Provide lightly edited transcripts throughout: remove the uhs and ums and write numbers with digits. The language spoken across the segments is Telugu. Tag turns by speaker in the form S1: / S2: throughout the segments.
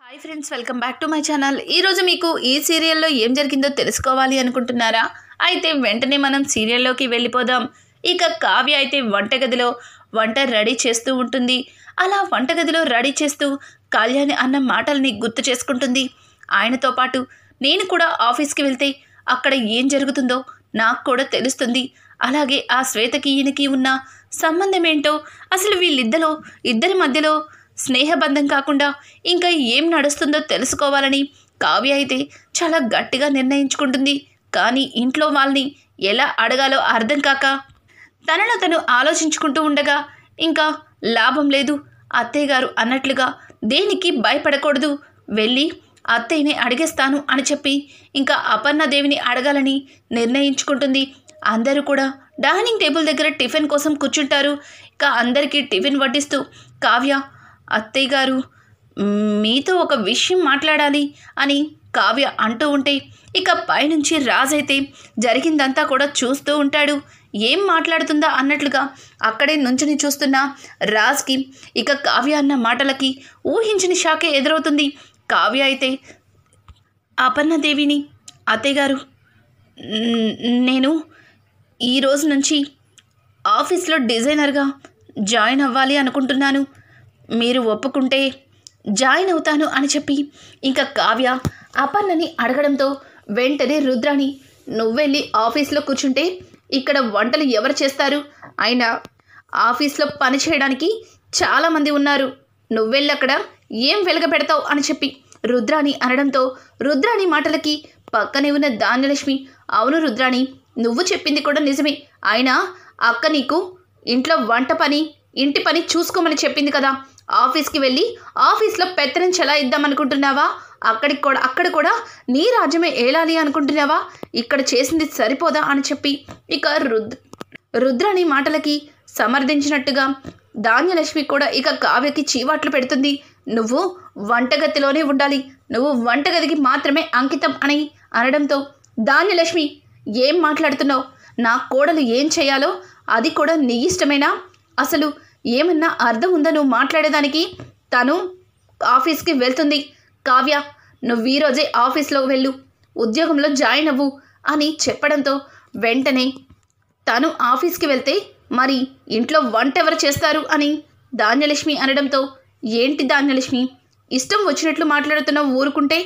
S1: Hi friends, welcome back to my channel. ఈరోజు మీకు ఈ సీరియల్లో ఏం జరిగిందో తెలుసుకోవాలి అనుకుంటున్నారా? అయితే వెంటనే మనం సీరియల్లోకి వెళ్ళిపోదాం. ఇక కావ్య అయితే వంటగదిలో వంట రెడీ చేస్తూ ఉంటుంది. అలా వంటగదిలో రెడీ చేస్తూ కళ్యాణి అన్న మాటల్ని గుర్తు చేసుకుంటుంది. ఆయనతో పాటు నేను కూడా ఆఫీస్కి వెళ్తే అక్కడ ఏం జరుగుతుందో నాకు కూడా తెలుస్తుంది. అలాగే ఆ శ్వేతకి ఈయనకి ఉన్న సంబంధం ఏంటో, అసలు ఇద్దరి మధ్యలో స్నేహబంధం కాకుండా ఇంకా ఏం నడుస్తుందో తెలుసుకోవాలని కావ్య అయితే చాలా గట్టిగా నిర్ణయించుకుంటుంది. కానీ ఇంట్లో వాళ్ళని ఎలా అడగాలో అర్థం కాక తనలో తను ఆలోచించుకుంటూ ఉండగా ఇంకా లాభం లేదు. అత్తయ్య గారు అన్నట్లుగా దేనికి భయపడకూడదు, వెళ్ళి అత్తయ్యని అడిగేస్తాను అని చెప్పి ఇంకా అపర్ణదేవిని అడగాలని నిర్ణయించుకుంటుంది. అందరూ కూడా డైనింగ్ టేబుల్ దగ్గర టిఫిన్ కోసం కూర్చుంటారు. ఇక అందరికీ టిఫిన్ వడ్డిస్తూ కావ్య, అత్తయ్య గారు మీతో ఒక విషయం మాట్లాడాలి అని కావ్య అంటూ ఉంటే ఇక పైనుంచి రాజ్ అయితే జరిగిందంతా కూడా చూస్తూ ఉంటాడు. ఏం మాట్లాడుతుందా అన్నట్లుగా అక్కడే నుంచుని చూస్తున్న రాజ్కి ఇక కావ్య అన్న మాటలకి ఊహించిన షాకే ఎదురవుతుంది. కావ్య అయితే అపర్ణదేవిని, అత్తయ్య గారు నేను ఈ రోజు నుంచి ఆఫీస్లో డిజైనర్గా జాయిన్ అవ్వాలి అనుకుంటున్నాను, మీరు ఒప్పుకుంటే జాయిన్ అవుతాను అని చెప్పి ఇంకా కావ్య అపర్ణని అడగడంతో వెంటనే రుద్రాని, నువ్వెళ్ళి ఆఫీస్లో కూర్చుంటే ఇక్కడ వంటలు ఎవరు చేస్తారు? అయినా ఆఫీస్లో పని చేయడానికి చాలామంది ఉన్నారు, నువ్వెళ్ళి అక్కడ ఏం వెలగపెడతావు అని చెప్పి రుద్రాని అనడంతో రుద్రాని మాటలకి పక్కనే ఉన్న ధాన్యలక్ష్మి, అవును రుద్రాని, నువ్వు చెప్పింది కూడా నిజమే. అయినా అక్క నీకు ఇంట్లో వంట పని ఇంటి పని చూసుకోమని చెప్పింది కదా, ఆఫీస్కి వెళ్ళి ఆఫీస్లో పెత్తనం చెలాయిద్దామనుకుంటున్నావా? అక్కడ కూడా నీ రాజ్యమే ఏలాలి అనుకుంటున్నావా? ఇక్కడ చేసింది సరిపోదా అని చెప్పి ఇక రుద్రాని మాటలకి సమర్థించినట్టుగా ధాన్యలక్ష్మి కూడా ఇక కావ్యకి చీవాట్లు పెడుతుంది. నువ్వు వంటగదిలోనే ఉండాలి, నువ్వు వంటగదికి మాత్రమే అంకితం అని అనడంతో ధాన్యలక్ష్మి, ఏం మాట్లాడుతున్నావు? నా కోడలు ఏం చేయాలో అది కూడా నీ ఇష్టమేనా? అసలు ఏమన్నా అర్థం ఉందా నువ్వు మాట్లాడేదానికి? తను ఆఫీస్కి వెళ్తుంది. కావ్య, నువ్వు ఈరోజే ఆఫీస్లో వెళ్ళు, ఉద్యోగంలో జాయిన్ అవ్వు అని చెప్పడంతో వెంటనే తను ఆఫీస్కి వెళ్తే మరి ఇంట్లో వంట ఎవరు చేస్తారు అని ధాన్యలక్ష్మి అనడంతో, ఏంటి ధాన్యలక్ష్మి ఇష్టం వచ్చినట్లు మాట్లాడుతున్నావు? ఊరుకుంటే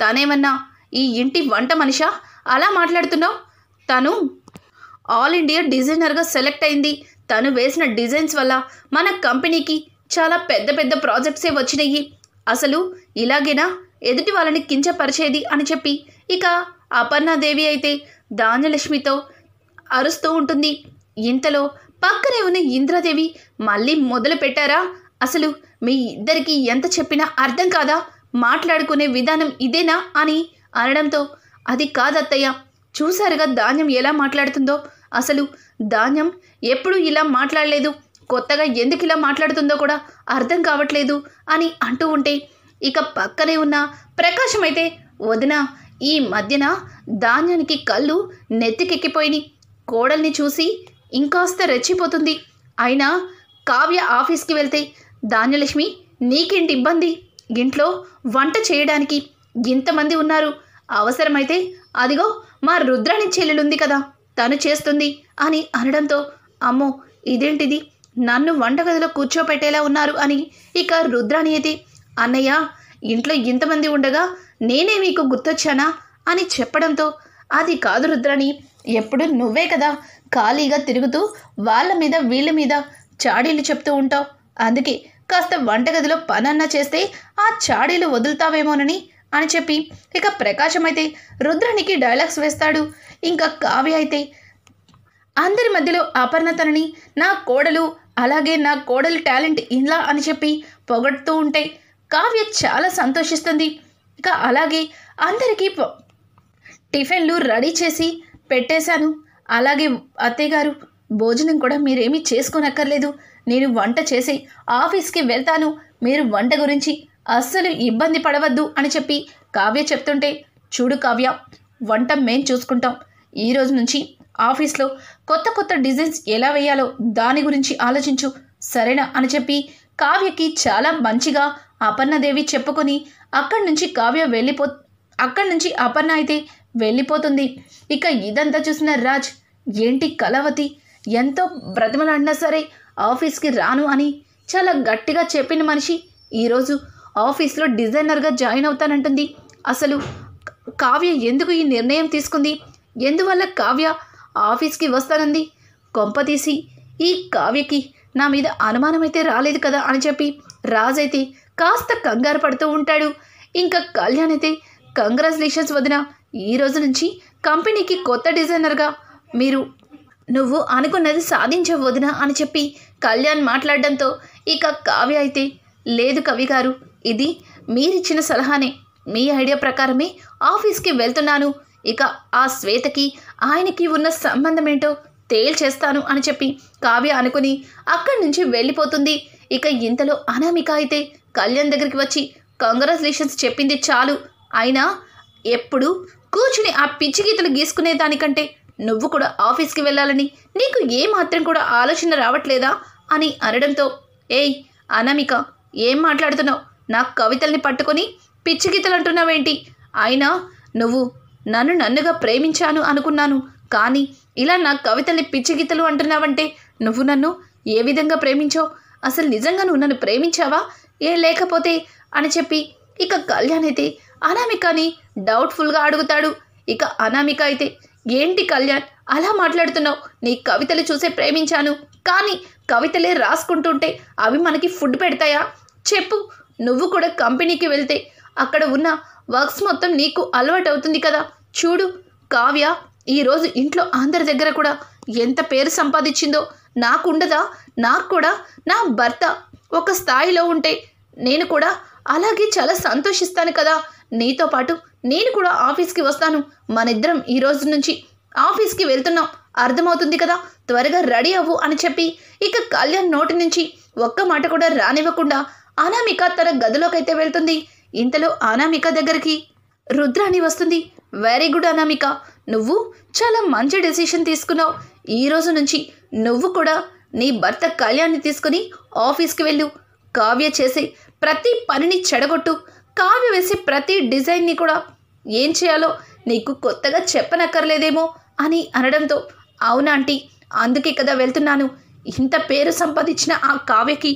S1: తనేమన్నా ఈ ఇంటి వంట మనిషా? అలా మాట్లాడుతున్నావు? తను ఆల్ ఇండియా డిజైనర్గా సెలెక్ట్ అయింది. తను వేసిన డిజైన్స్ వల్ల మన కంపెనీకి చాలా పెద్ద పెద్ద ప్రాజెక్ట్సే వచ్చినాయి. అసలు ఇలాగేనా ఎదుటి వాళ్ళని కించపరిచేది అని చెప్పి ఇక అపర్ణాదేవి అయితే ధాన్యలక్ష్మితో అరుస్తూ ఉంటుంది. ఇంతలో పక్కనే ఉన్న ఇంద్రాదేవి, మళ్ళీ మొదలు పెట్టారా? అసలు మీ ఇద్దరికి ఎంత చెప్పినా అర్థం కాదా? మాట్లాడుకునే విధానం ఇదేనా అని అనడంతో, అది కాదత్తయ్య, చూశారుగా ధాన్యం ఎలా మాట్లాడుతుందో, అసలు ధాన్యం ఎప్పుడు ఇలా మాట్లాడలేదు, కొత్తగా ఎందుకు ఇలా మాట్లాడుతుందో కూడా అర్థం కావట్లేదు అని అంటూ ఉంటే ఇక పక్కనే ఉన్న ప్రకాశం అయితే, వదిన ఈ మధ్యన ధాన్యానికి కళ్ళు నెత్తికెక్కిపోయినాయి, కోడల్ని చూసి ఇంకాస్త రెచ్చిపోతుంది. అయినా కావ్య ఆఫీస్కి వెళ్తే ధాన్యలక్ష్మి నీకేంటి ఇబ్బంది? ఇంట్లో వంట చేయడానికి ఇంతమంది ఉన్నారు, అవసరమైతే అదిగో మా రుద్రాణి చెల్లెలుంది కదా, తను చేస్తుంది అని అనడంతో, అమ్మో ఇదేంటిది, నన్ను వంటగదిలో కూర్చోపెట్టేలా ఉన్నారు అని ఇక రుద్రాణి అయితే, అన్నయ్య ఇంట్లో ఇంతమంది ఉండగా నేనే మీకు గుర్తొచ్చానా అని చెప్పడంతో, అది కాదు రుద్రాణి, ఎప్పుడు నువ్వే కదా ఖాళీగా తిరుగుతూ వాళ్ళ మీద వీళ్ళ మీద చాడీలు చెప్తూ ఉంటావు, అందుకే కాస్త వంటగదిలో పనన్నా చేస్తే ఆ చాడీలు వదులుతావేమోనని అని చెప్పి ఇక ప్రకాశం అయితే రుద్రానికి డైలాగ్స్ వేస్తాడు. ఇంకా కావ్య అయితే అందరి మధ్యలో అపర్ణ తనని నా కోడలు, అలాగే నా కోడలు టాలెంట్ ఇలా అని చెప్పి పొగడుతూ ఉంటే కావ్య చాలా సంతోషిస్తుంది. ఇక అలాగే అందరికీ టిఫిన్లు రెడీ చేసి పెట్టేశాను. అలాగే అత్తయ్య గారు, భోజనం కూడా మీరేమీ చేసుకోనక్కర్లేదు, నేను వంట చేసి ఆఫీస్కి వెళ్తాను, మీరు వంట గురించి అస్సలు ఇబ్బంది పడవద్దు అని చెప్పి కావ్య చెప్తుంటే, చూడు కావ్య, వంట మేం చూసుకుంటాం, ఈరోజు నుంచి ఆఫీస్లో కొత్త కొత్త డిజైన్స్ ఎలా వేయాలో దాని గురించి ఆలోచించు, సరేనా అని చెప్పి కావ్యకి చాలా మంచిగా అపర్ణదేవి చెప్పుకొని అక్కడి నుంచి అపర్ణ అయితే వెళ్ళిపోతుంది. ఇక ఇదంతా చూసిన రాజ్, ఏంటి కళావతి ఎంతో బ్రతిమలాడినా సరే ఆఫీస్కి రాను అని చాలా గట్టిగా చెప్పిన మనిషి ఈరోజు ఆఫీస్లో డిజైనర్గా జాయిన్ అవుతానంటుంది. అసలు కావ్య ఎందుకు ఈ నిర్ణయం తీసుకుంది? ఎందువల్ల కావ్య ఆఫీస్కి వస్తానంది? కొంపతీసి ఈ కావ్యకి నా మీద అనుమానం అయితే రాలేదు కదా అని చెప్పి రాజ్ అయితే కాస్త కంగారు పడుతూ ఉంటాడు. ఇంకా కళ్యాణ్ అయితే, కంగ్రాచులేషన్స్ వదిన, ఈ రోజు నుంచి కంపెనీకి కొత్త డిజైనర్గా నువ్వు అనుకున్నది సాధించవు వదిన అని చెప్పి కళ్యాణ్ మాట్లాడడంతో ఇక కావ్య అయితే, లేదు కవి గారు, ఇది మీరిచ్చిన సలహానే, మీ ఐడియా ప్రకారమే ఆఫీస్కి వెళ్తున్నాను. ఇక ఆ శ్వేతకి ఆయనకి ఉన్న సంబంధం ఏంటో తేల్చేస్తాను అని చెప్పి కావ్య అనుకుని అక్కడి నుంచి వెళ్ళిపోతుంది. ఇక ఇంతలో అనామిక అయితే కళ్యాణ్ దగ్గరికి వచ్చి కంగ్రాచులేషన్స్ చెప్పింది చాలు, అయినా ఎప్పుడు కూర్చుని ఆ పిచ్చి గీతలు గీసుకునే దానికంటే నువ్వు కూడా ఆఫీస్కి వెళ్ళాలని నీకు ఏమాత్రం కూడా ఆలోచన రావట్లేదా అని అనడంతో, ఏయ్ అనామిక, ఏం మాట్లాడుతున్నావు? నా కవితల్ని పట్టుకొని పిచ్చి గీతలు అంటున్నావేంటి? అయినా నువ్వు నన్నుగా ప్రేమించాను అనుకున్నాను, కానీ ఇలా నా కవితల్ని పిచ్చి గీతలు అంటున్నావంటే నువ్వు నన్ను ఏ విధంగా ప్రేమించావు? అసలు నిజంగా నువ్వు నన్ను ప్రేమించావా లేకపోతే అని చెప్పి ఇక కళ్యాణ్ అయితే అనామికని డౌట్ఫుల్గా అడుగుతాడు. ఇక అనామిక అయితే, ఏంటి కళ్యాణ్ అలా మాట్లాడుతున్నావు? నీ కవితలు చూసే ప్రేమించాను, కానీ కవితలే రాసుకుంటుంటే అవి మనకి ఫుడ్ పెడతాయా? చెప్పు, నువ్వు కూడా కంపెనీకి వెళ్తే అక్కడ ఉన్న వర్క్స్ మొత్తం నీకు అలవాటు అవుతుంది కదా. చూడు, కావ్య ఈరోజు ఇంట్లో అందరి దగ్గర కూడా ఎంత పేరు సంపాదించిందో నాకుండదా? నాకు కూడా నా భర్త ఒక స్థాయిలో ఉంటే నేను కూడా అలాగే చాలా సంతోషిస్తాను కదా. నీతో పాటు నేను కూడా ఆఫీస్కి వస్తాను, మనిద్దరం ఈ రోజు నుంచి ఆఫీస్కి వెళ్తున్నాం, అర్థమవుతుంది కదా, త్వరగా రెడీ అవ్వు అని చెప్పి ఇక కళ్యాణ్ నోటి నుంచి ఒక్క మాట కూడా రానివ్వకుండా అనామిక తన గదిలోకైతే వెళ్తుంది. ఇంతలో అనామిక దగ్గరికి రుద్రాణి వస్తుంది. వెరీ గుడ్ అనామిక, నువ్వు చాలా మంచి డెసిషన్ తీసుకున్నావు. ఈ రోజు నుంచి నువ్వు కూడా నీ భర్త కళ్యాణ్ని తీసుకుని ఆఫీస్కి వెళ్ళు. కావ్య చేసే ప్రతి పనిని చెడగొట్టు. కావ్య వేసే ప్రతి డిజైన్ని కూడా ఏం చేయాలో నీకు కొత్తగా చెప్పనక్కర్లేదేమో అని అనడంతో, అవునాంటీ, అందుకే కదా వెళ్తున్నాను. ఇంత పేరు సంపాదించిన ఆ కావ్యకి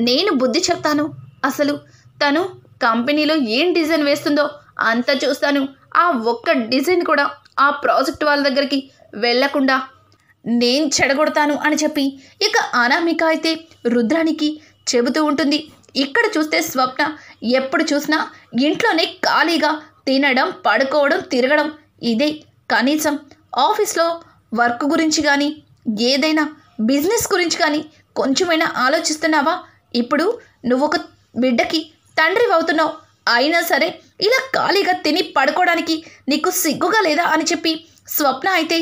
S1: నేను బుద్ధి చెప్తాను. అసలు తను కంపెనీలో ఏం డిజైన్ వేస్తుందో అంతా చూస్తాను. ఆ ఒక్క డిజైన్ కూడా ఆ ప్రాజెక్ట్ వాళ్ళ దగ్గరికి వెళ్లకుండా నేను చెడగొడతాను అని చెప్పి ఇక అనామిక అయితే రుద్రానికి చెబుతూ ఉంటుంది. ఇక్కడ చూస్తే స్వప్న ఎప్పుడు చూసినా ఇంట్లోనే ఖాళీగా తినడం, పడుకోవడం, తిరగడం, ఇదే. కనీసం ఆఫీస్లో వర్క్ గురించి కానీ ఏదైనా బిజినెస్ గురించి కానీ కొంచెమైనా ఆలోచిస్తున్నావా? ఇప్పుడు నువ్వు ఒక బిడ్డకి తండ్రి అవుతున్నావు, అయినా సరే ఇలా ఖాళీగా తిని పడుకోవడానికి నీకు సిగ్గుగా లేదా అని చెప్పి స్వప్న అయితే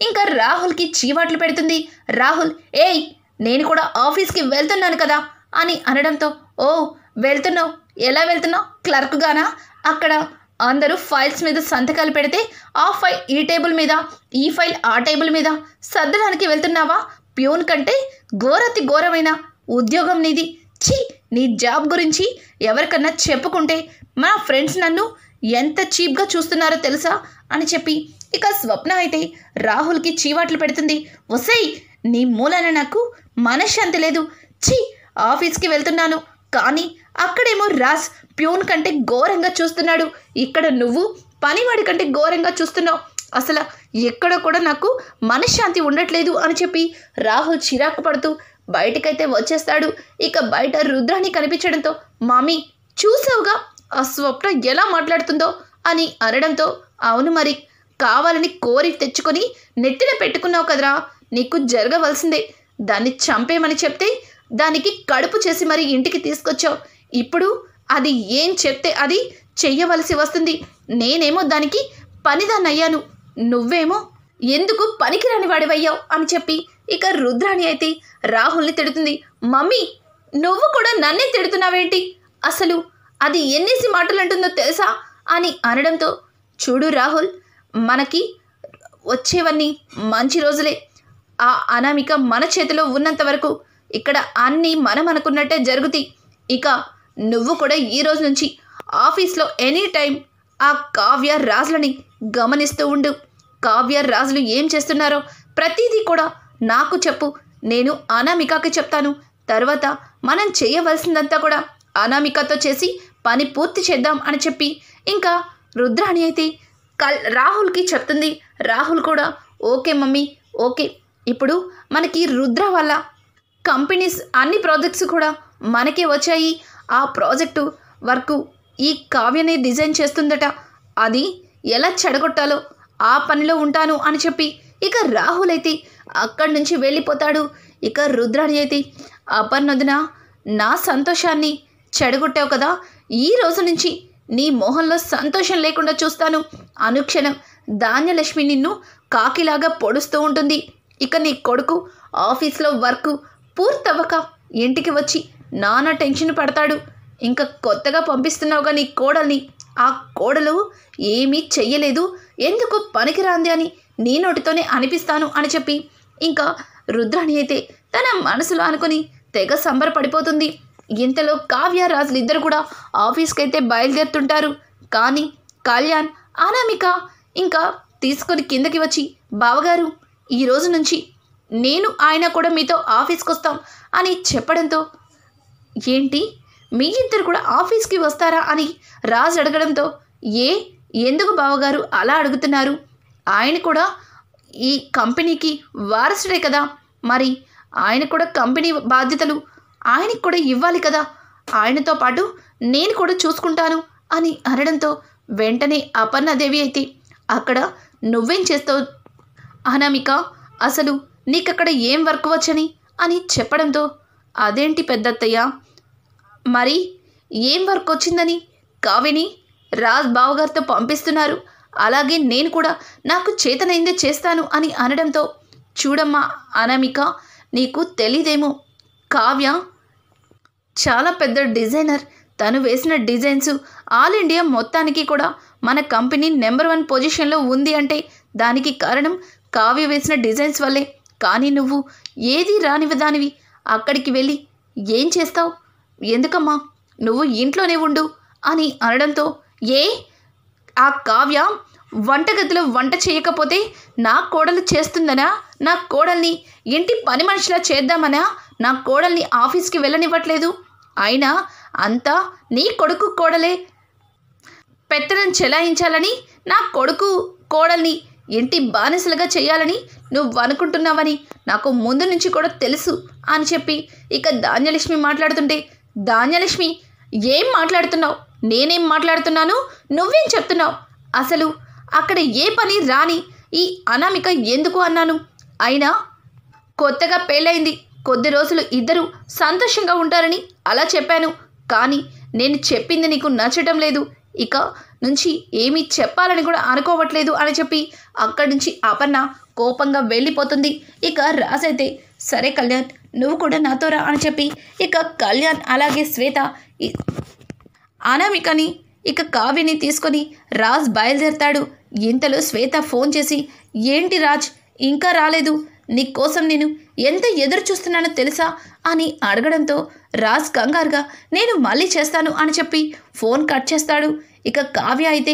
S1: ఇంకా రాహుల్కి చీవాట్లు పెడుతుంది. రాహుల్, ఏయ్, నేను కూడా ఆఫీస్కి వెళ్తున్నాను కదా అని అనడంతో, ఓ వెళ్తున్నావు, ఎలా వెళ్తున్నావు? క్లర్క్గానా? అక్కడ అందరూ ఫైల్స్ మీద సంతకాలు పెడితే ఆ ఫైల్ ఈ టేబుల్ మీద, ఈ ఫైల్ ఆ టేబుల్ మీద సర్దడానికి వెళ్తున్నావా? ప్యూన్ కంటే ఘోరతి ఘోరమైన ఉద్యోగం నీది. ఛీ, నీ జాబ్ గురించి ఎవరికన్నా చెప్పుకుంటే మా ఫ్రెండ్స్ నన్ను ఎంత చీప్గా చూస్తున్నారో తెలుసా అని చెప్పి ఇక స్వప్న అయితే రాహుల్కి చీవాట్లు పెడుతుంది. ఒసేయ్, నీ మూలాన నాకు మనశ్శాంతి లేదు. ఛీ, ఆఫీస్కి వెళ్తున్నాను, కానీ అక్కడేమో రాజ్ ప్యూన్ కంటే ఘోరంగా చూస్తున్నాడు, ఇక్కడ నువ్వు పనివాడి కంటే ఘోరంగా చూస్తున్నావు. అసలు ఎక్కడ కూడా నాకు మనశ్శాంతి ఉండట్లేదు అని చెప్పి రాహుల్ చిరాకు పడుతూ బయటకైతే వచ్చేస్తాడు. ఇక బయట రుద్రాణి కనిపించడంతో, మామీ చూసావుగా ఆ స్వప్న ఎలా మాట్లాడుతుందో అని అనడంతో, అవును మరి, కావాలని కోరి తెచ్చుకొని నెత్తిన పెట్టుకున్నావు కదరా, నీకు జరగవలసిందే. దాన్ని చంపేమని చెప్తే దానికి కడుపు చేసి మరి ఇంటికి తీసుకొచ్చావు. ఇప్పుడు అది ఏం చెప్తే అది చెయ్యవలసి వస్తుంది. నేనేమో దానికి పనిదాన్నయ్యాను, నువ్వేమో ఎందుకు పనికిరాని వాడివయ్యావు అని చెప్పి ఇక రుద్రాణి అయితే రాహుల్ని తిడుతుంది. మమ్మీ, నువ్వు కూడా నన్నే తిడుతున్నావేంటి? అసలు అది ఎన్నేసి మాటలు అంటుందో తెలుసా అని అనడంతో, చూడు రాహుల్, మనకి వచ్చేవన్నీ మంచి రోజులే. ఆ అనామిక మన చేతిలో ఉన్నంత వరకు ఇక్కడ అన్నీ మనం అనుకున్నట్టే జరుగుతాయి. ఇక నువ్వు కూడా ఈ రోజు నుంచి ఆఫీస్లో ఎనీ టైం ఆ కావ్య రాజులని గమనిస్తూ ఉండు. కావ్య రాజులు ఏం చేస్తున్నారో ప్రతిదీ కూడా నాకు చెప్పు. నేను అనామికకి చెప్తాను. తర్వాత మనం చేయవలసిందంతా కూడా అనామికతో చేసి పని పూర్తి చేద్దాం అని చెప్పి ఇంకా రుద్రాణి అయితే రాహుల్కి చెప్తుంది. రాహుల్ కూడా ఓకే మమ్మీ, ఓకే. ఇప్పుడు మనకి రుద్ర వల్ల కంపెనీస్ అన్ని ప్రాజెక్ట్స్ కూడా మనకే వచ్చాయి. ఆ ప్రాజెక్టు వర్క్ ఈ కావ్యని డిజైన్ చేస్తుందట. అది ఎలా చెడగొట్టాలో ఆ పనిలో ఉంటాను అని చెప్పి ఇక రాహుల్ అయితే అక్కడి నుంచి వెళ్ళిపోతాడు. ఇక రుద్రాణి అయితే అపర్ణొదిన, నా సంతోషాన్ని చెడగొట్టావు కదా, ఈ రోజు నుంచి నీ మొహంలో సంతోషం లేకుండా చూస్తాను. అనుక్షణం ధాన్యలక్ష్మి నిన్ను కాకిలాగా పొడుస్తూ ఉంటుంది. ఇక నీ కొడుకు ఆఫీస్లో వర్క్ పూర్తవ్వక ఇంటికి వచ్చి నానా టెన్షన్ పడతాడు. ఇంకా కొత్తగా పంపిస్తున్నావుగా నీ కోడల్ని, ఆ కోడలు ఏమీ చెయ్యలేదు, ఎందుకు పనికిరాంది అని నీ నోటితోనే అనిపిస్తాను అని చెప్పి ఇంకా రుద్రాణి అయితే తన మనసులో అనుకుని తెగ సంబరపడిపోతుంది. ఇంతలో కావ్య రాజులు ఇద్దరు కూడా ఆఫీస్కి అయితే బయలుదేరుతుంటారు. కానీ కళ్యాణ్ అనామిక ఇంకా తీసుకొని కిందకి వచ్చి, బావగారు ఈ రోజు నుంచి నేను ఆయన కూడా మీతో ఆఫీస్కి వస్తాం అని చెప్పడంతో, ఏంటి మీ ఇద్దరు కూడా ఆఫీస్కి వస్తారా అని రాజు అడగడంతో, ఎందుకు బావగారు అలా అడుగుతున్నారు? ఆయన కూడా ఈ కంపెనీకి వారసుడే కదా, మరి ఆయన కూడా కంపెనీ బాధ్యతలు ఆయనకి కూడా ఇవ్వాలి కదా, ఆయనతో పాటు నేను కూడా చూసుకుంటాను అని అనడంతో వెంటనే అపర్ణదేవి అయితే అక్కడ నువ్వేం చేస్తావు అనామిక, అసలు నీకక్కడ ఏం వర్క్ వచ్చని అని చెప్పడంతో, అదేంటి పెద్దత్తయ్య, మరి ఏం వర్క్ వచ్చిందని కావ్యని రాజ్ బావగారితో పంపిస్తున్నారు, అలాగే నేను కూడా నాకు చేతనైందే చేస్తాను అని అనడంతో, చూడమ్మా అనామిక, నీకు తెలీదేమో, కావ్య చాలా పెద్ద డిజైనర్. తను వేసిన డిజైన్స్ ఆల్ ఇండియా మొత్తానికి కూడా మన కంపెనీ నెంబర్ 1 పొజిషన్లో ఉంది అంటే దానికి కారణం కావ్య వేసిన డిజైన్స్ వల్లే. కానీ నువ్వు ఏది రానివి దానివి అక్కడికి వెళ్ళి ఏం చేస్తావు? ఎందుకమ్మా నువ్వు ఇంట్లోనే ఉండు అని అనడంతో, ఆ కావ్య వంటగదిలో వంట చేయకపోతే నా కోడలు చేస్తుందనా? నా కోడల్ని ఇంటి పని మనిషిలా చేద్దామనా నా కోడల్ని ఆఫీస్కి వెళ్ళనివ్వట్లేదు? అయినా అంతా నీ కొడుకు కోడలే పెత్తనం చెలాయించాలని, నా కొడుకు కోడల్ని ఇంటి బానిసలుగా చేయాలని నువ్వు అనుకుంటున్నావని నాకు ముందు నుంచి కూడా తెలుసు అని చెప్పి ఇక ధాన్యలక్ష్మి మాట్లాడుతుంటే, ధాన్యలక్ష్మి ఏం మాట్లాడుతున్నావు? నేనేం మాట్లాడుతున్నాను? నువ్వేం చెప్తున్నావు? అసలు అక్కడ ఏ పని రాని ఈ అనామిక ఎందుకు అన్నాను? అయినా కొత్తగా పెళ్ళయింది, కొద్ది రోజులు ఇద్దరు సంతోషంగా ఉంటారని అలా చెప్పాను. కానీ నేను చెప్పింది నీకు నచ్చటం లేదు, ఇక నుంచి ఏమీ చెప్పాలని కూడా అనుకోవట్లేదు అని చెప్పి అక్కడి నుంచి అపర్ణ కోపంగా వెళ్ళిపోతుంది. ఇక రాజైతే, సరే కళ్యాణ్ నువ్వు కూడా నాతో రా అని చెప్పి ఇక కళ్యాణ్ అలాగే శ్వేత అనామికని ఇక కావ్యని తీసుకొని రాజ్ బయలుదేరతాడు. ఇంతలో శ్వేత ఫోన్ చేసి, ఏంటి రాజ్ ఇంకా రాలేదు, నీకోసం నేను ఎంత ఎదురు చూస్తున్నానో తెలుసా అని అడగడంతో రాజ్ కంగారుగా, నేను మళ్ళీ చేస్తాను అని చెప్పి ఫోన్ కట్ చేస్తాడు. ఇక కావ్య అయితే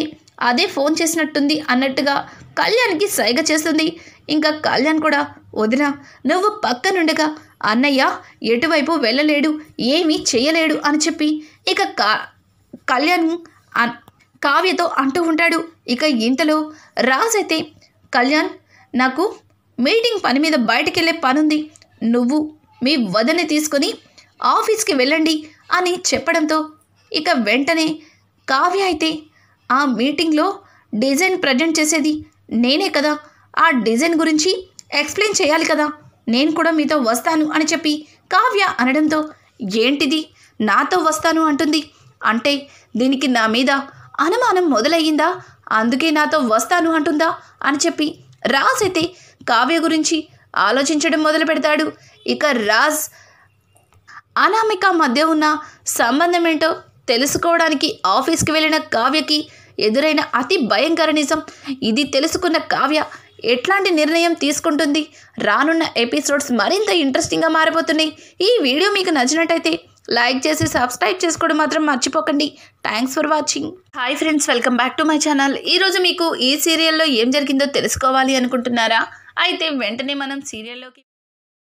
S1: అదే ఫోన్ చేసినట్టుంది అన్నట్టుగా కళ్యాణ్కి సైగ చేస్తుంది. ఇంకా కళ్యాణ్ కూడా, వదిన నువ్వు పక్కనుండగా అన్నయ్య ఎటువైపు వెళ్ళలేడు, ఏమీ చేయలేడు అని చెప్పి ఇక కళ్యాణ్ కావ్యతో అంటూ ఉంటాడు. ఇక ఇంతలో రాజ్ అయితే, కళ్యాణ్ నాకు మీటింగ్ పని మీద బయటకెళ్ళే పనుంది, నువ్వు మీ వదని తీసుకొని ఆఫీస్కి వెళ్ళండి అని చెప్పడంతో ఇక వెంటనే కావ్య అయితే, ఆ మీటింగ్లో డిజైన్ ప్రజెంట్ చేసేది నేనే కదా, ఆ డిజైన్ గురించి ఎక్స్ప్లెయిన్ చేయాలి కదా, నేను కూడా మీతో వస్తాను అని చెప్పి కావ్య అనడంతో, ఏంటిది నాతో వస్తాను అంటుంది అంటే దీనికి నా మీద అనుమానం మొదలయ్యిందా, అందుకే నాతో వస్తాను అంటుందా అని చెప్పి రాజ్ అయితే కావ్య గురించి ఆలోచించడం మొదలు పెడతాడు. ఇక రాజ్ అనామిక మధ్య ఉన్న సంబంధం ఏంటో తెలుసుకోవడానికి ఆఫీస్కి వెళ్ళిన కావ్యకి ఎదురైన అతి భయంకర నిజం ఇది తెలుసుకున్న కావ్య ఎట్లాంటి నిర్ణయం తీసుకుంటుంది? రానున్న ఎపిసోడ్స్ మరింత ఇంట్రెస్టింగ్గా మారిపోతున్నాయి. ఈ వీడియో మీకు నచ్చినట్టయితే లైక్ చేసి సబ్స్క్రైబ్ చేసుకోవడం మాత్రం మర్చిపోకండి. Thanks for watching. Hi friends, welcome back to my channel. ఈరోజు మీకు ఈ సీరియల్లో ఏం జరిగిందో తెలుసుకోవాలి అనుకుంటున్నారా? అయితే వెంటనే మనం సీరియల్లోకి